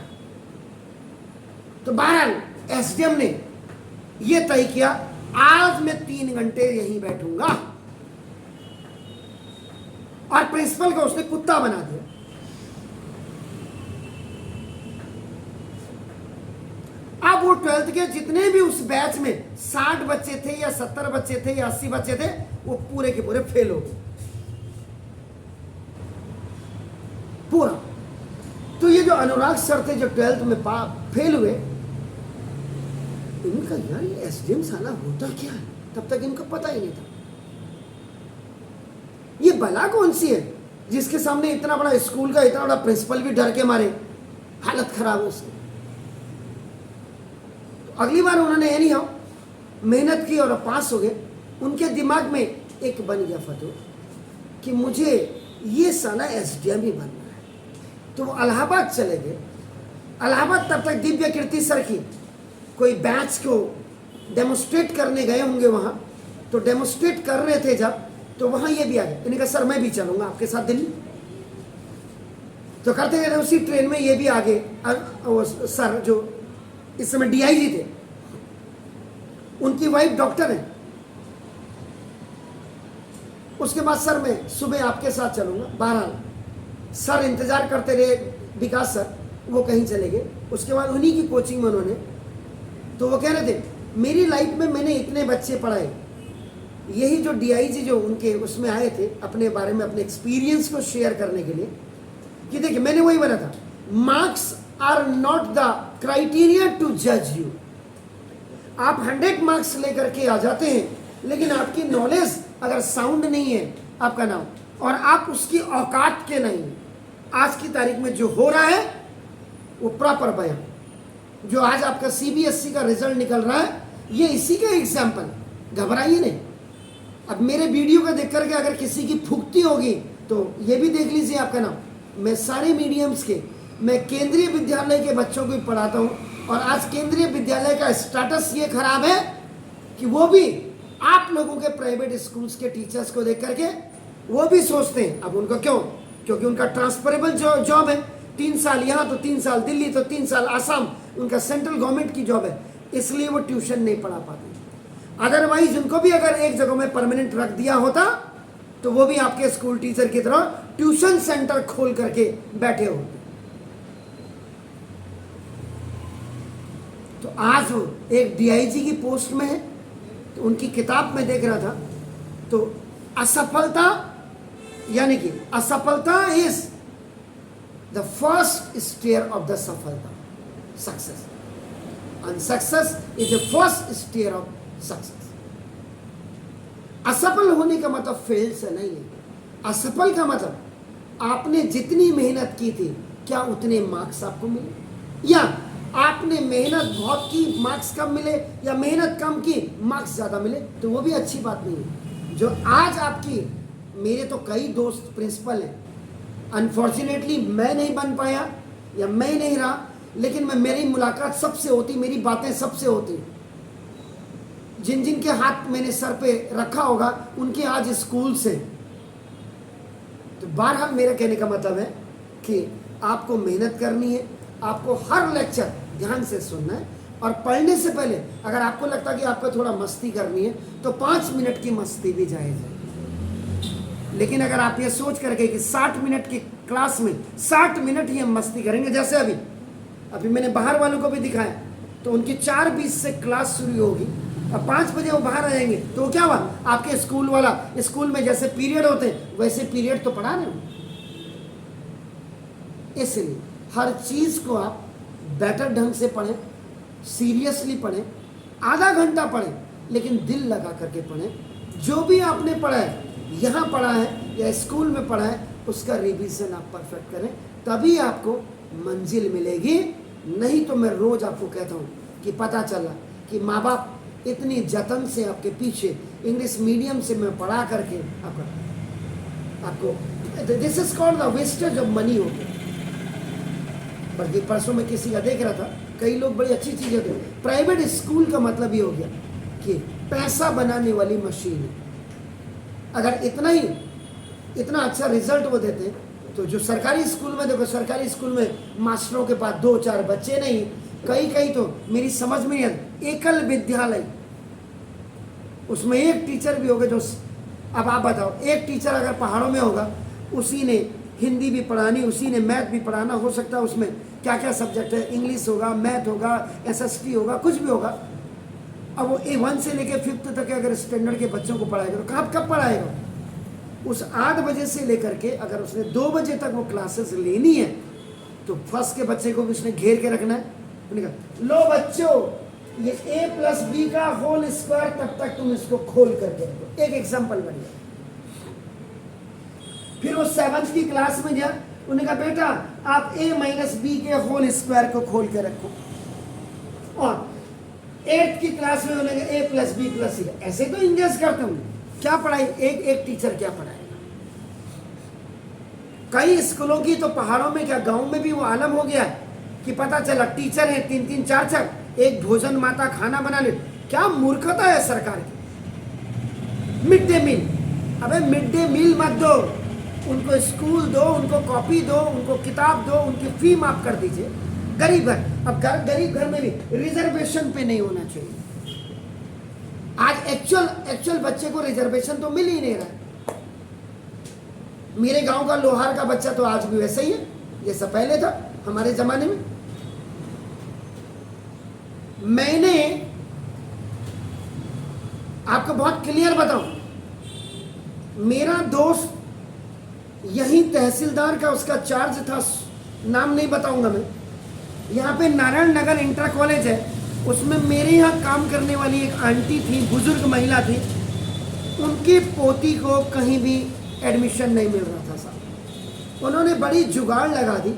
तो बहरहाल SDM ने ये तय किया आज मैं 3 घंटे यहीं बैठूंगा और प्रिंसिपल को उसने कुत्ता बना दिया। अब वो ट्वेल्थ के जितने भी उस बैच में 60 बच्चे थे या 70 बच्चे थे या 80 बच्चे थे, वो पूरे के पूरे फेल हो गए पूरा। तो ये जो अनुराग सर थे जो 12th में फेल हुए, इनका यार ये एसडीएम साला होता क्या है, तब तक इनको पता ही नहीं था। ये बला कौन सी है जिसके सामने इतना बड़ा स्कूल का इतना बड़ा प्रिंसिपल भी डर के मारे, हालत खराब है उसकी। तो अगली बार उन्होंने एनी हाउ मेहनत की और पास हो गए। उनके दिमाग में एक बन गया फतूर कि मुझे ये साला एसडीएम ही बनना है। तो वो इलाहाबाद चले गए। इलाहाबाद तब तक दिव्य कीर्ति सर की कोई बैच को डेमोस्ट्रेट करने गए होंगे वहाँ, तो डेमोस्ट्रेट कर रहे थे जब, तो वहाँ ये भी आ गए। इन्होंने कहा सर मैं भी चलूँगा आपके साथ दिल्ली। तो करते गए उसी ट्रेन में ये भी आ गए। सर जो इस समय डीआईजी थे, उनकी वाइफ डॉक्टर है। उसके बाद सर मैं सुबह आपके साथ चलूँगा। बहरहाल सर इंतज़ार करते रहे, विकास सर, वो कहीं चले गए। उसके बाद उन्हीं की कोचिंग में उन्होंने, तो वो कह रहे थे मेरी लाइफ में मैंने इतने बच्चे पढ़ाए। यही जो डीआईजी जो उनके उसमें आए थे अपने बारे में अपने एक्सपीरियंस को शेयर करने के लिए, कि देखिए मैंने वही बोला था, marks are not the criteria to जज यू। आप 100 मार्क्स लेकर के आ जाते हैं, लेकिन आपकी नॉलेज अगर साउंड नहीं है आपका नाम, और आप उसकी औकात के नहीं, आज की तारीख में जो हो रहा है वो प्रॉपर बयान, जो आज आपका सीबीएसई का रिजल्ट निकल रहा है, ये इसी का एग्जाम्पल। घबराइए नहीं। अब मेरे वीडियो को देख करके अगर किसी की फुकती होगी तो ये भी देख लीजिए आपका नाम। मैं सारे मीडियम्स के, मैं केंद्रीय विद्यालय के बच्चों को भी पढ़ाता हूँ, और आज केंद्रीय विद्यालय का स्टेटस ये खराब है कि वो भी आप लोगों के प्राइवेट स्कूल्स के टीचर्स को देख करके वो भी सोचते हैं। अब उनको क्यों? क्योंकि उनका ट्रांसफरेबल जॉब है, 3 साल यहाँ तो 3 साल दिल्ली तो 3 साल आसाम, उनका सेंट्रल गवर्नमेंट की जॉब है, इसलिए वो ट्यूशन नहीं पढ़ा पाते। अदरवाइज उनको भी अगर एक जगह में परमानेंट रख दिया होता तो वो भी आपके स्कूल टीचर की तरह ट्यूशन सेंटर खोल करके बैठे होते। तो आज वो एक डीआईजी की पोस्ट में है। तो उनकी किताब में देख रहा था, तो असफलता यानी कि असफलता is the first stair of the सफलता, success, and success is the first stair of success. असफल होने का मतलब फेल से नहीं है। असफल का मतलब आपने जितनी मेहनत की थी क्या उतने मार्क्स आपको मिले, या आपने मेहनत बहुत की मार्क्स कम मिले, या मेहनत कम की मार्क्स ज़्यादा मिले, तो वो भी अच्छी बात नहीं है। जो आज आपकी, मेरे तो कई दोस्त प्रिंसिपल हैं, अनफॉर्चुनेटली मैं नहीं बन पाया या मैं नहीं रहा, लेकिन मेरी मुलाकात सबसे होती, मेरी बातें सबसे होती। जिन जिन के हाथ मैंने सर पे रखा होगा उनके आज स्कूल से। तो बहरहाल मेरा कहने का मतलब है कि आपको मेहनत करनी है, आपको हर लेक्चर ध्यान से सुनना है, और पढ़ने से पहले अगर आपको लगता है कि आपको थोड़ा मस्ती करनी है तो 5 मिनट की मस्ती भी जायज़ है। लेकिन अगर आप ये सोच करके कि 60 मिनट की क्लास में 60 मिनट ही हम मस्ती करेंगे, जैसे अभी मैंने बाहर वालों को भी दिखाया, तो उनकी 4:20 से क्लास शुरू होगी और 5 बजे वो बाहर आ जाएंगे, तो क्या हुआ? आपके स्कूल वाला, स्कूल में जैसे पीरियड होते हैं वैसे पीरियड तो पढ़ा रहे हो। इसलिए हर चीज़ को आप बेटर ढंग से पढ़ें, सीरियसली पढ़ें, आधा घंटा पढ़ें, लेकिन दिल लगा करके पढ़ें। जो भी आपने पढ़ा है, यहाँ पढ़ा है या स्कूल में पढ़ा है, उसका रिवीजन आप परफेक्ट करें, तभी आपको मंजिल मिलेगी। नहीं तो मैं रोज़ आपको कहता हूँ कि पता चला कि माँ बाप इतनी जतन से आपके पीछे इंग्लिश मीडियम से मैं पढ़ा करके आपको this is called the wastage of money हो गया। बल्कि परसों में किसी का देख रहा था, कई लोग बड़ी अच्छी चीज़ें थे। प्राइवेट स्कूल का मतलब ये हो गया कि पैसा बनाने वाली मशीन है। अगर इतना अच्छा रिजल्ट वो देते, तो जो सरकारी स्कूल में देखो, सरकारी स्कूल में मास्टरों के पास 2-4 बच्चे नहीं, कई तो मेरी समझ में नहीं आती, एकल विद्यालय, उसमें एक टीचर भी होगा जो, अब आप बताओ, एक टीचर अगर पहाड़ों में होगा, उसी ने हिंदी भी पढ़ानी, उसी ने मैथ भी पढ़ाना, हो सकता है उसमें क्या क्या सब्जेक्ट है, इंग्लिश होगा, मैथ होगा, एसएसटी होगा, कुछ भी होगा। अब वो A1 से लेकर 5th तक अगर स्टैंडर्ड के बच्चों को पढ़ाएगा तो कब पढ़ाएगा? उस 8 बजे से लेकर के अगर उसने 2 बजे तक वो क्लासेस लेनी है तो फर्स्ट के बच्चे को भी उसने घेर के रखना है। उन्होंने कहा लो बच्चों ये A+B का होल स्क्वायर तब तक तुम इसको खोल करके रखो। एक एग्जाम्पल बन गया। फिर वो 7th की क्लास में गया, उन्होंने कहा बेटा आप A-B के होल स्क्वायर को खोल के रखो। और 8th की क्लास में उन्होंने कहा A+B+C। ऐसे तो इंगेज करते हूँ। क्या पढ़ाई, एक टीचर क्या पढ़ाएगा? कई स्कूलों की तो पहाड़ों में क्या गांव में भी वो आलम हो गया है कि पता चला टीचर है 3-3 4-4, एक भोजन माता खाना बना ले। क्या मूर्खता है सरकार की। मिड डे मील, अबे मिड डे मील मत दो, उनको स्कूल दो, उनको कॉपी दो, उनको किताब दो, उनकी फी माफ कर दीजिए। गरीब घर, अब गरीब घर में भी रिजर्वेशन पे नहीं होना चाहिए। आज एक्चुअल बच्चे को रिजर्वेशन तो मिल ही नहीं रहा। मेरे गांव का लोहार का बच्चा तो आज भी वैसा ही है जैसा पहले था हमारे जमाने में। मैंने आपको बहुत क्लियर बताऊं, मेरा दोस्त यही तहसीलदार का उसका चार्ज था, नाम नहीं बताऊंगा मैं, यहाँ पे नारायण नगर इंटर कॉलेज है, उसमें मेरे यहाँ काम करने वाली एक आंटी थी, बुजुर्ग महिला थी, उनकी पोती को कहीं भी एडमिशन नहीं मिल रहा था साहब। उन्होंने बड़ी जुगाड़ लगा दी,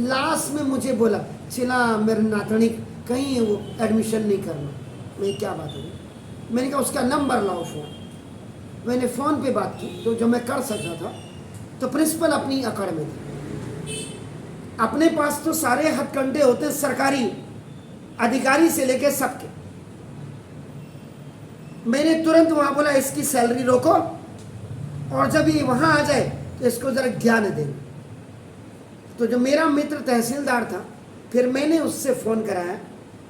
लास्ट में मुझे बोला चिला मेरे नातनी कहीं वो एडमिशन नहीं करना। मैं क्या बात है, मैंने कहा उसका नंबर लाओ फ़ोन। मैंने फ़ोन पे बात की तो जो मैं कर सकता था, तो प्रिंसिपल अपनी अकड़ में थी। अपने पास तो सारे हथकंडे होते सरकारी अधिकारी से लेके सबके। मैंने तुरंत वहां बोला इसकी सैलरी रोको और जब ये वहां आ जाए तो इसको जरा ज्ञान देंगे। तो जो मेरा मित्र तहसीलदार था, फिर मैंने उससे फ़ोन कराया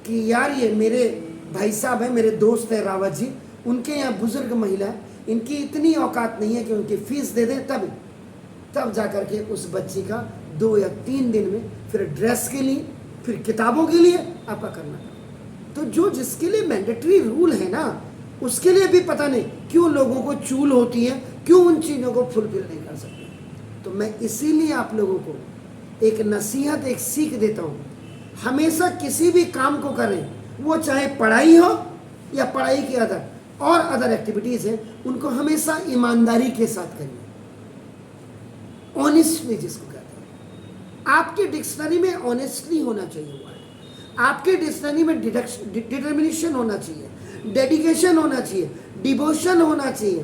कि यार ये मेरे भाई साहब हैं, मेरे दोस्त हैं रावत जी, उनके यहाँ बुजुर्ग महिला है, इनकी इतनी औकात नहीं है कि उनकी फीस दे दें। तब जा कर के उस बच्ची का 2 या 3 दिन में फिर ड्रेस के लिए, फिर किताबों के लिए आपका करना। तो जो जिसके लिए मैंडेटरी रूल है ना, उसके लिए भी पता नहीं क्यों लोगों को चूल होती है, क्यों उन चीज़ों को फुलफिल नहीं कर सकते। तो मैं इसीलिए आप लोगों को एक नसीहत, एक सीख देता हूँ, हमेशा किसी भी काम को करें, वो चाहे पढ़ाई हो या पढ़ाई की अदर एक्टिविटीज़ हैं, उनको हमेशा ईमानदारी के साथ करिए। ऑनेस्टली जिसको कहते हैं, आपके डिक्शनरी में ऑनेस्टली होना चाहिए वर्ड, आपके डिक्शनरी में डिटर्मिनेशन होना चाहिए, डेडिकेशन होना चाहिए, डिवोशन होना चाहिए,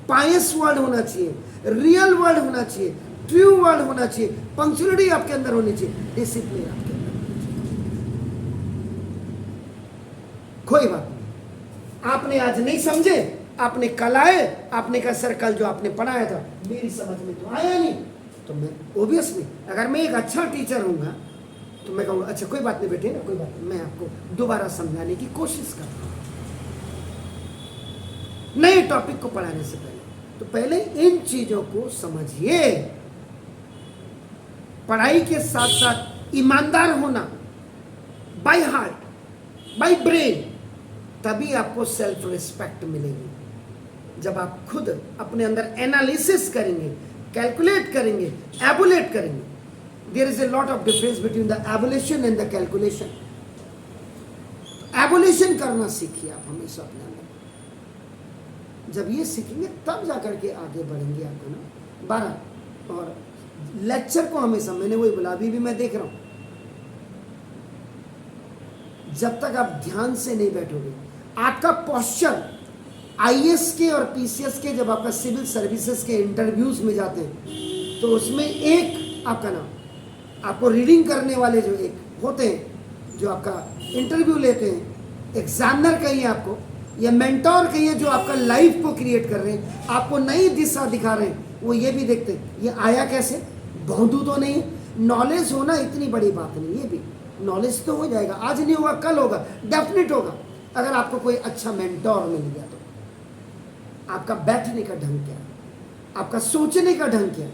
पायस वर्ड होना चाहिए, रियल वर्ड होना चाहिए, ट्रू वर्ड होना चाहिए, पंक्चुअलिटी आपके अंदर होनी चाहिए, डिसिप्लिन आपके अंदर होनी चाहिए। कोई बात नहीं, आपने आज नहीं समझे, आपने कल आए, आपने कहा सर कल जो आपने पढ़ाया था मेरी समझ में तो आया नहीं, तो मैं ओबियसली अगर मैं एक अच्छा टीचर हूँगा तो मैं कहूँगा अच्छा कोई बात नहीं बेटे, ना कोई बात नहीं, मैं आपको दोबारा समझाने की कोशिश करता हूँ नए टॉपिक को पढ़ाने से पहले। तो पहले इन चीज़ों को समझिए। पढ़ाई के साथ साथ ईमानदार होना, बाय हार्ट, बाय ब्रेन, तभी आपको सेल्फ रिस्पेक्ट मिलेगी। जब आप खुद अपने अंदर एनालिसिस करेंगे, कैलकुलेट करेंगे, एबुलेट करेंगे। There is a lot of difference between the evaluation and the calculation. Evaluation करना सीखिए आप हमेशा अपने अंदर। जब ये सीखेंगे तब जाकर के आगे बढ़ेंगे आपको ना 12। और लेक्चर को हमेशा, मैंने वही बोला, अभी भी मैं देख रहा हूँ, जब तक आप ध्यान से नहीं बैठोगे, आपका पोस्चर आईएएस के और पीसीएस के, जब आपका सिविल सर्विसेज के इंटरव्यूज में जाते हैं तो उसमें एक आपका नाम, आपको रीडिंग करने वाले जो एक होते हैं, जो आपका इंटरव्यू लेते हैं, एग्जामिनर कहिए आपको या मेंटोर कहिए, जो आपका लाइफ को क्रिएट कर रहे हैं, आपको नई दिशा दिखा रहे हैं, वो ये भी देखते हैं ये आया कैसे, बहुदू तो नहीं। नॉलेज होना इतनी बड़ी बात नहीं, ये भी नॉलेज तो हो जाएगा, आज नहीं होगा कल होगा, डेफिनेट होगा, अगर आपको कोई अच्छा मेंटोर मिल गया तो। आपका बैठने का ढंग क्या है, आपका सोचने का ढंग क्या है,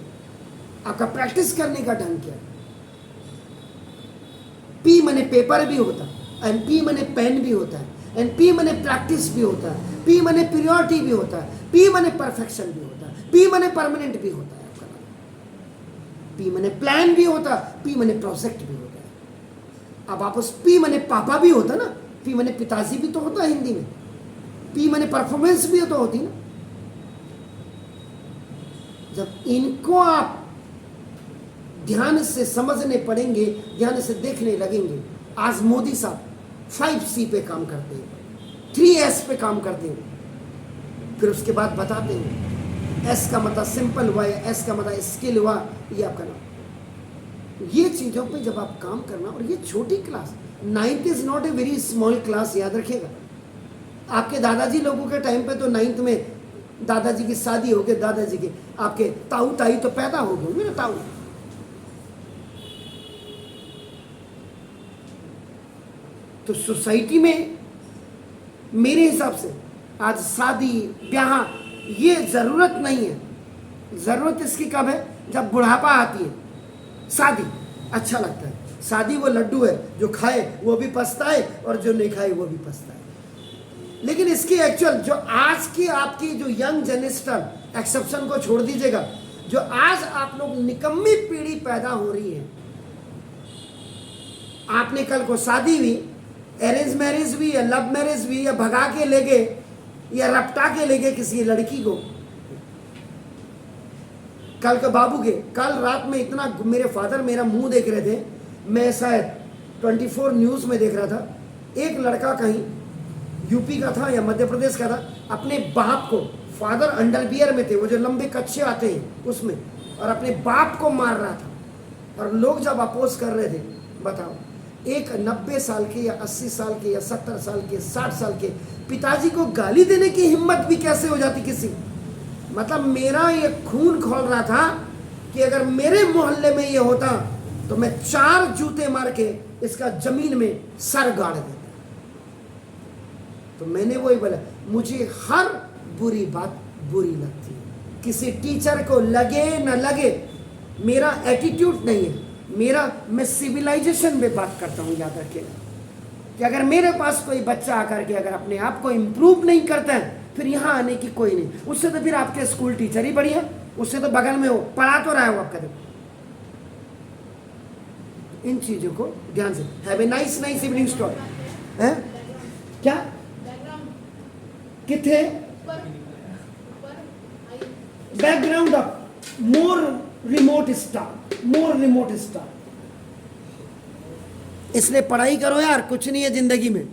आपका प्रैक्टिस करने का ढंग क्या है, पेपर भी होता है, एंड पी माने पेन भी होता है, एंड पी माने प्रैक्टिस भी होता है, पी माने प्रियोरिटी भी होता है, पी माने परफेक्शन भी होता है, पी माने परमानेंट भी होता है आपका नाम। पी माने प्लान भी होता है, पी माने प्रोजेक्ट भी होता है। अब आप उस पी माने पापा भी होता ना, पी माने पिताजी भी तो होता है हिंदी में, पी माने परफॉर्मेंस भी तो होती ना। जब इनको आप ध्यान से समझने पड़ेंगे, ध्यान से देखने लगेंगे। आज मोदी साहब 5C पे काम करते हैं, 3S पे काम करते हैं, फिर उसके बाद बताते हैं S का मतलब सिंपल हुआ या S का मतलब स्किल हुआ, ये आपका नाम। ये चीज़ों पे जब आप काम करना, और ये छोटी class, 9th is not a very small class, याद रखिएगा। आपके दादाजी लोगों के टाइम पे तो 9th में दादाजी की शादी हो गई, दादाजी के आपके ताऊ ताई तो पैदा हो गए ना, ताऊ। तो सोसाइटी में मेरे हिसाब से आज शादी ब्याह ये जरूरत नहीं है। जरूरत इसकी कब है? जब बुढ़ापा आती है। शादी अच्छा लगता है, शादी वो लड्डू है, जो खाए वो भी पछताए और जो नहीं खाए वो भी पछताए। लेकिन इसकी एक्चुअल जो आज की आपकी जो यंग जनरेशन, एक्सेप्शन को छोड़ दीजिएगा, जो आज आप लोग निकम्मी पीढ़ी पैदा हो रही है। आपने कल को शादी हुई, अरेंज मैरिज भी या लव मैरिज भी, या भगा के ले गए या रपटा के ले गए किसी लड़की को। कल के बाबू के, कल रात में इतना मेरे फादर मेरा मुंह देख रहे थे, मैं शायद 24 न्यूज में देख रहा था, एक लड़का कहीं यूपी का था या मध्य प्रदेश का था, अपने बाप को, फादर अंडरवियर में थे, वो जो लंबे कच्छे आते हैं उसमें, और अपने बाप को मार रहा था। और लोग जब अपोज कर रहे थे, बताओ, एक 90 साल के या 80 साल के या 70 साल के 60 साल के पिताजी को गाली देने की हिम्मत भी कैसे हो जाती किसी। मतलब मेरा ये खून खोल रहा था कि अगर मेरे मोहल्ले में ये होता तो मैं 4 जूते मार के इसका जमीन में सर गाड़ देता। तो मैंने वही बोला, मुझे हर बुरी बात बुरी लगती है, किसी टीचर को लगे न लगे, मेरा एटीट्यूड नहीं है, मैं सिविलाइजेशन में बात करता हूँ। याद रखिएगा कि अगर मेरे पास कोई बच्चा आकर के अगर अपने आप को इम्प्रूव नहीं करता है, फिर यहाँ आने की कोई नहीं। उससे तो फिर आपके स्कूल टीचर ही बढ़िया, उससे तो बगल में हो, पढ़ा तो रहा है वो आपका। देखो इन चीजों को ध्यान से। Have a nice evening stall है क्या किथे background of more remote star, इसलिए पढ़ाई करो यार, कुछ नहीं है जिंदगी में।